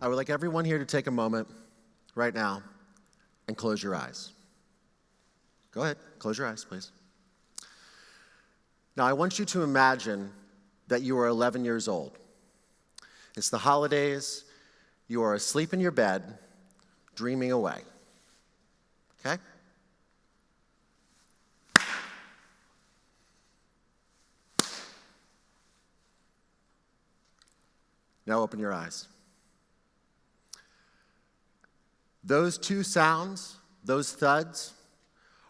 I would like everyone here to take a moment right now and close your eyes. Go ahead, close your eyes, please. Now, I want you to imagine that you are 11 years old. It's the holidays. You are asleep in your bed, dreaming away. Okay? Now open your eyes. Those two sounds, those thuds,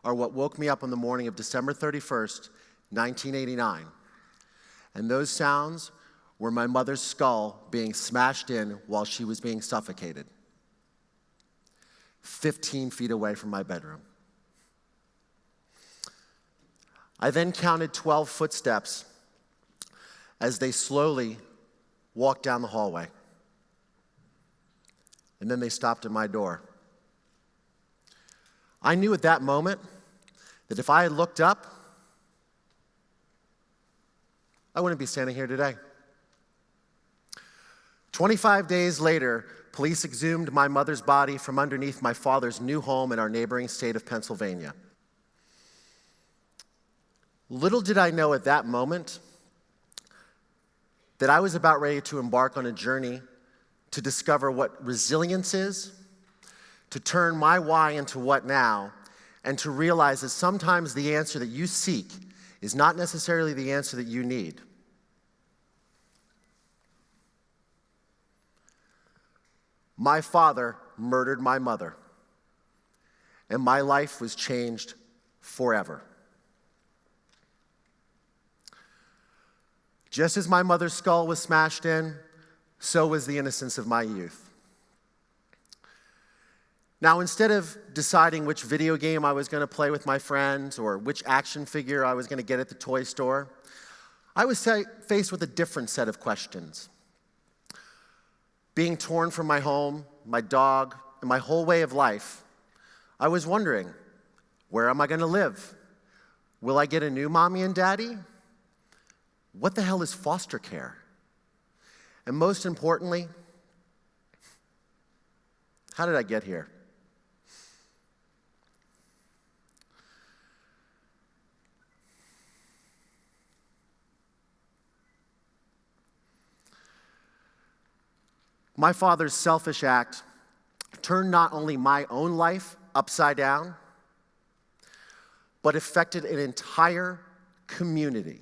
are what woke me up on the morning of December 31st, 1989. And those sounds were my mother's skull being smashed in while she was being suffocated, 15 feet away from my bedroom. I then counted 12 footsteps as they slowly walked down the hallway. And then they stopped at my door. I knew at that moment that if I had looked up, I wouldn't be standing here today. 25 days later, police exhumed my mother's body from underneath my father's new home in our neighboring state of Pennsylvania. Little did I know at that moment that I was about ready to embark on a journey to discover what resilience is, to turn my why into what now, and to realize that sometimes the answer that you seek is not necessarily the answer that you need. My father murdered my mother, and my life was changed forever. Just as my mother's skull was smashed in, so was the innocence of my youth. Now, instead of deciding which video game I was going to play with my friends or which action figure I was going to get at the toy store, I was faced with a different set of questions. Being torn from my home, my dog, and my whole way of life, I was wondering, where am I going to live? Will I get a new mommy and daddy? What the hell is foster care? And most importantly, how did I get here? My father's selfish act turned not only my own life upside down, but affected an entire community.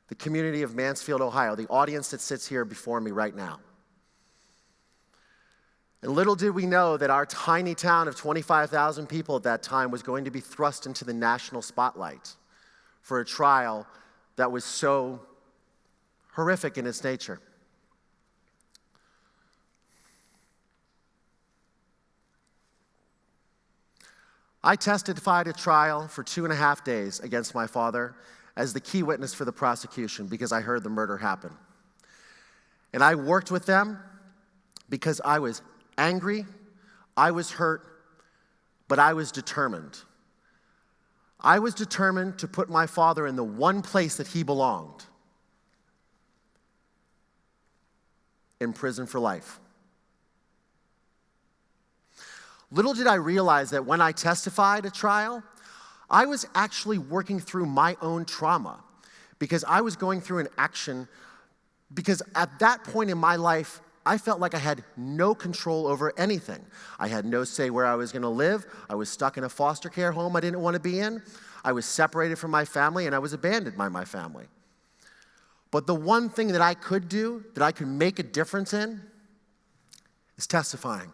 The community of Mansfield, Ohio, the audience that sits here before me right now. And little did we know that our tiny town of 25,000 people at that time was going to be thrust into the national spotlight for a trial that was so horrific in its nature. I testified at trial for 2.5 days against my father as the key witness for the prosecution because I heard the murder happen. And I worked with them because I was angry, I was hurt, but I was determined. I was determined to put my father in the one place that he belonged, in prison for life. Little did I realize that when I testified at trial, I was actually working through my own trauma because I was going through an action because at that point in my life, I felt like I had no control over anything. I had no say where I was going to live. I was stuck in a foster care home I didn't want to be in. I was separated from my family, and I was abandoned by my family. But the one thing that I could do, that I could make a difference in, is testifying.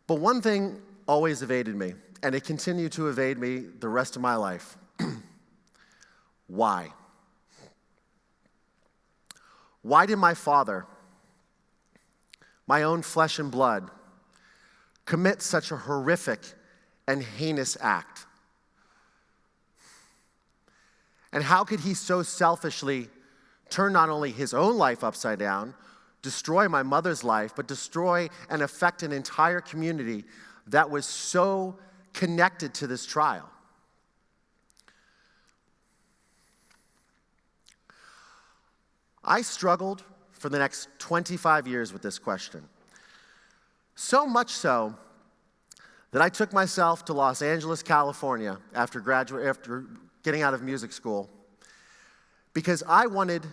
But one thing always evaded me, and it continued to evade me the rest of my life. Why? Why did my father, my own flesh and blood, commit such a horrific and heinous act? And how could he so selfishly turn not only his own life upside down, destroy my mother's life, but destroy and affect an entire community that was so connected to this trial? I struggled for the next 25 years with this question. So much so that I took myself to Los Angeles, California after getting out of music school because I wanted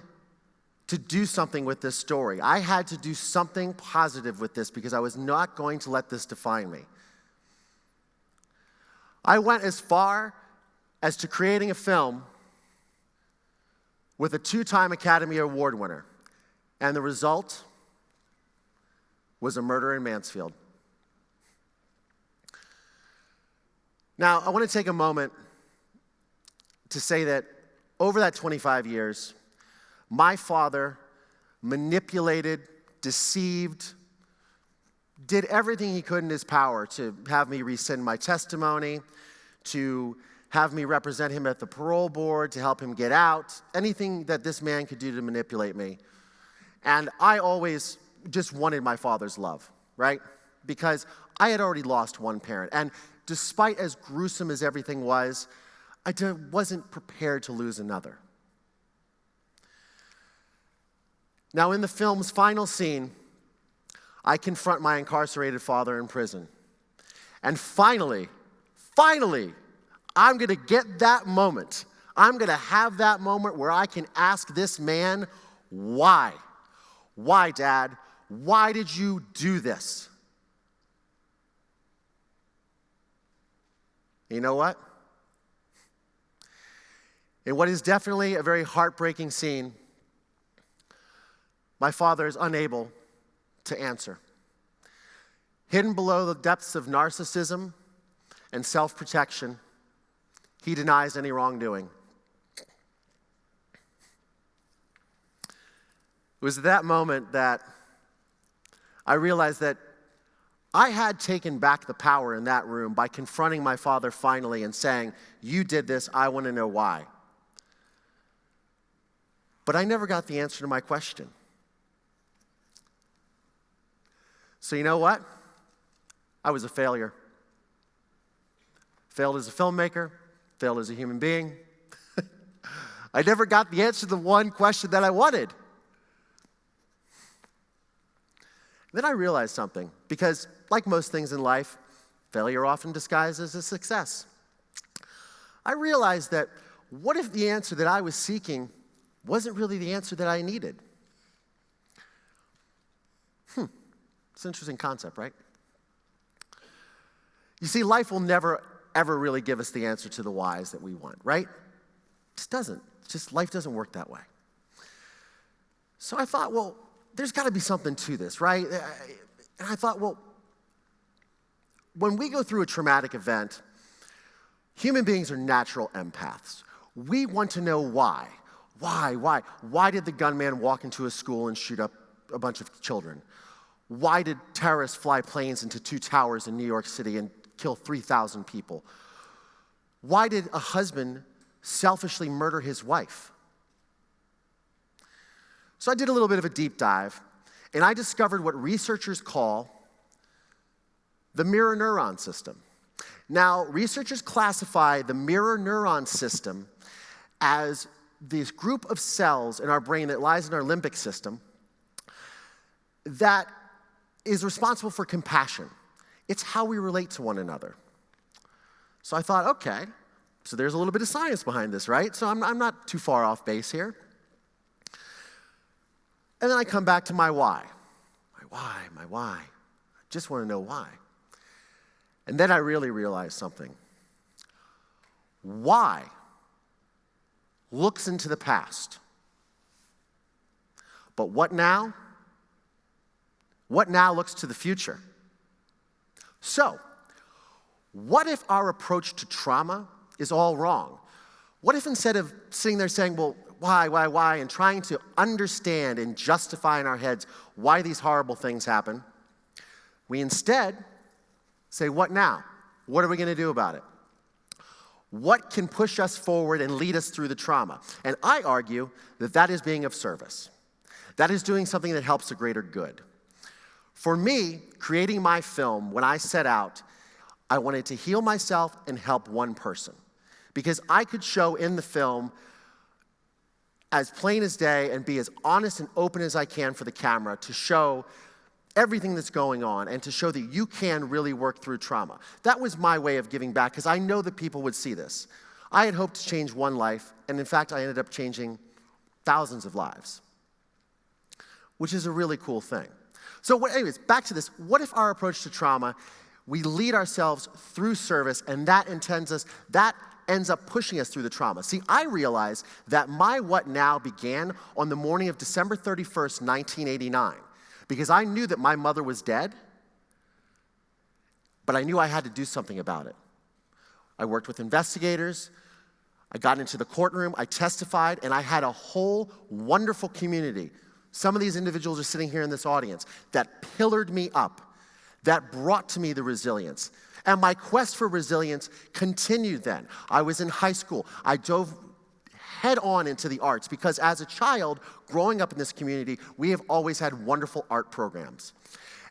to do something with this story. I had to do something positive with this because I was not going to let this define me. I went as far as to creating a film with a 2-time Academy Award winner, and the result was A Murder in Mansfield. Now, I want to take a moment to say that over that 25 years, my father manipulated, deceived, did everything he could in his power to have me rescind my testimony, to have me represent him at the parole board, to help him get out, anything that this man could do to manipulate me. And I always just wanted my father's love, right? Because I had already lost one parent. And despite as gruesome as everything was, I wasn't prepared to lose another. Now, in the film's final scene, I confront my incarcerated father in prison. And finally, I'm going to get that moment. I'm going to have that moment where I can ask this man, why? Why, Dad? Why did you do this? You know what? In what is definitely a very heartbreaking scene, my father is unable to answer. Hidden below the depths of narcissism and self-protection, he denies any wrongdoing. It was at that moment that I realized that I had taken back the power in that room by confronting my father finally and saying, "You did this, I want to know why." But I never got the answer to my question. So you know what? I was a failure. Failed as a filmmaker, failed as a human being. I never got the answer to the one question that I wanted. Then I realized something, because like most things in life, failure often disguises as success. I realized that what if the answer that I was seeking wasn't really the answer that I needed? It's an interesting concept, right? You see, life will never, ever really give us the answer to the whys that we want, right? It just doesn't. Life doesn't work that way. So I thought, well, there's got to be something to this, right? And I thought, well, when we go through a traumatic event, human beings are natural empaths. We want to know why. Why? Why did the gunman walk into a school and shoot up a bunch of children? Why did terrorists fly planes into 2 towers in New York City and kill 3,000 people? Why did a husband selfishly murder his wife? So I did a little bit of a deep dive, and I discovered what researchers call the mirror neuron system. Now, researchers classify the mirror neuron system as this group of cells in our brain that lies in our limbic system that is responsible for compassion. It's how we relate to one another. So I thought, okay, so there's a little bit of science behind this, right? So I'm not too far off base here. And then I come back to my why. My why. I just want to know why. And then I really realized something. Why looks into the past. But what now? What now looks to the future? So, what if our approach to trauma is all wrong? What if instead of sitting there saying, well, why, and trying to understand and justify in our heads why these horrible things happen, we instead say, what now? What are we going to do about it? What can push us forward and lead us through the trauma? And I argue that that is being of service. That is doing something that helps the greater good. For me, creating my film, when I set out, I wanted to heal myself and help one person. Because I could show in the film as plain as day and be as honest and open as I can for the camera to show everything that's going on and to show that you can really work through trauma. That was my way of giving back because I know that people would see this. I had hoped to change one life, and in fact, I ended up changing thousands of lives, which is a really cool thing. So anyways, back to this. What if our approach to trauma, we lead ourselves through service, and that ends up pushing us through the trauma? See, I realized that my what now began on the morning of December 31st, 1989, because I knew that my mother was dead, but I knew I had to do something about it. I worked with investigators, I got into the courtroom, I testified, and I had a whole wonderful community. Some of these individuals are sitting here in this audience that pillared me up, that brought to me the resilience. And my quest for resilience continued then. I was in high school. I dove head on into the arts because as a child, growing up in this community, we have always had wonderful art programs.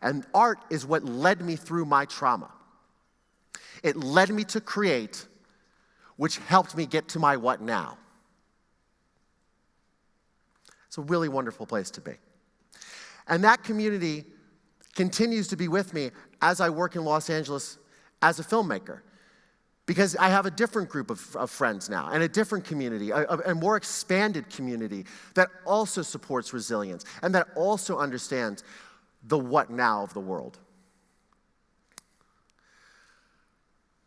And art is what led me through my trauma. It led me to create, which helped me get to my what now. It's a really wonderful place to be. And that community continues to be with me as I work in Los Angeles as a filmmaker, because I have a different group of friends now and a different community, a more expanded community that also supports resilience and that also understands the what now of the world.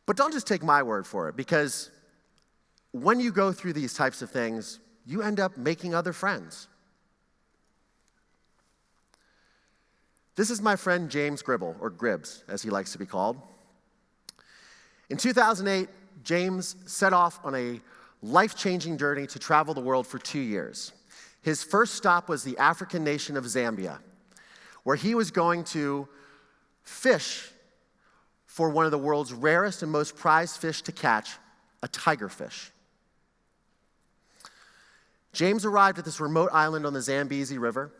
But don't just take my word for it, because when you go through these types of things, you end up making other friends. This is my friend James Gribble, or Gribbs, as he likes to be called. In 2008, James set off on a life-changing journey to travel the world for 2 years. His first stop was the African nation of Zambia, where he was going to fish for one of the world's rarest and most prized fish to catch, a tigerfish. James arrived at this remote island on the Zambezi River,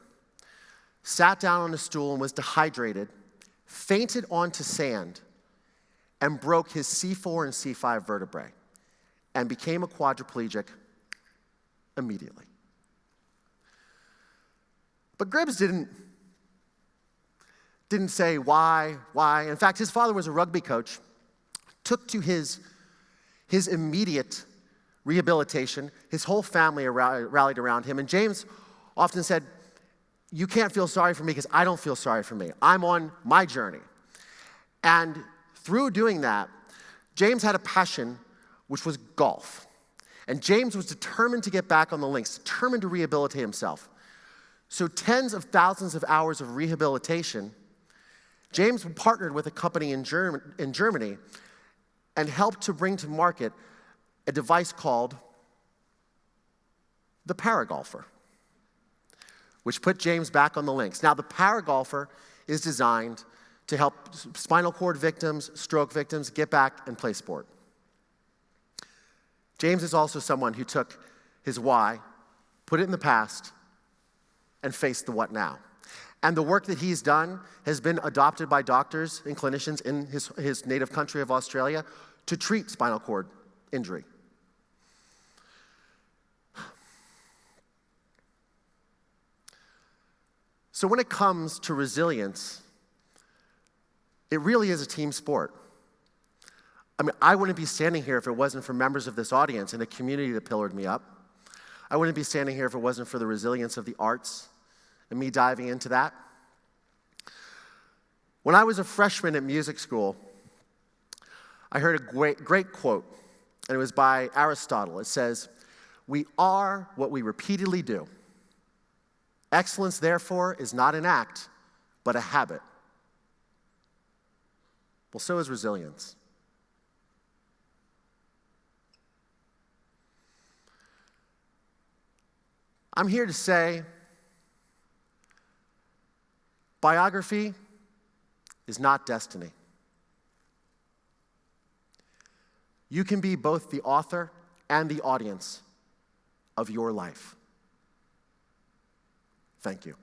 sat down on a stool and was dehydrated, fainted onto sand, and broke his C4 and C5 vertebrae, and became a quadriplegic immediately. But Gribbs didn't say why. In fact, his father was a rugby coach, took to his immediate rehabilitation. His whole family rallied around him, and James often said, "You can't feel sorry for me because I don't feel sorry for me. I'm on my journey." And through doing that, James had a passion, which was golf. And James was determined to get back on the links, determined to rehabilitate himself. So tens of thousands of hours of rehabilitation, James partnered with a company in Germany and helped to bring to market a device called the Paragolfer, which put James back on the links. Now, the Paragolfer is designed to help spinal cord victims, stroke victims get back and play sport. James is also someone who took his why, put it in the past, and faced the what now. And the work that he's done has been adopted by doctors and clinicians in his native country of Australia to treat spinal cord injury. So when it comes to resilience, it really is a team sport. I mean, I wouldn't be standing here if it wasn't for members of this audience and a community that pillared me up. I wouldn't be standing here if it wasn't for the resilience of the arts and me diving into that. When I was a freshman at music school, I heard a great quote, and it was by Aristotle. It says, "We are what we repeatedly do. Excellence, therefore, is not an act, but a habit." Well, so is resilience. I'm here to say, biography is not destiny. You can be both the author and the audience of your life. Thank you.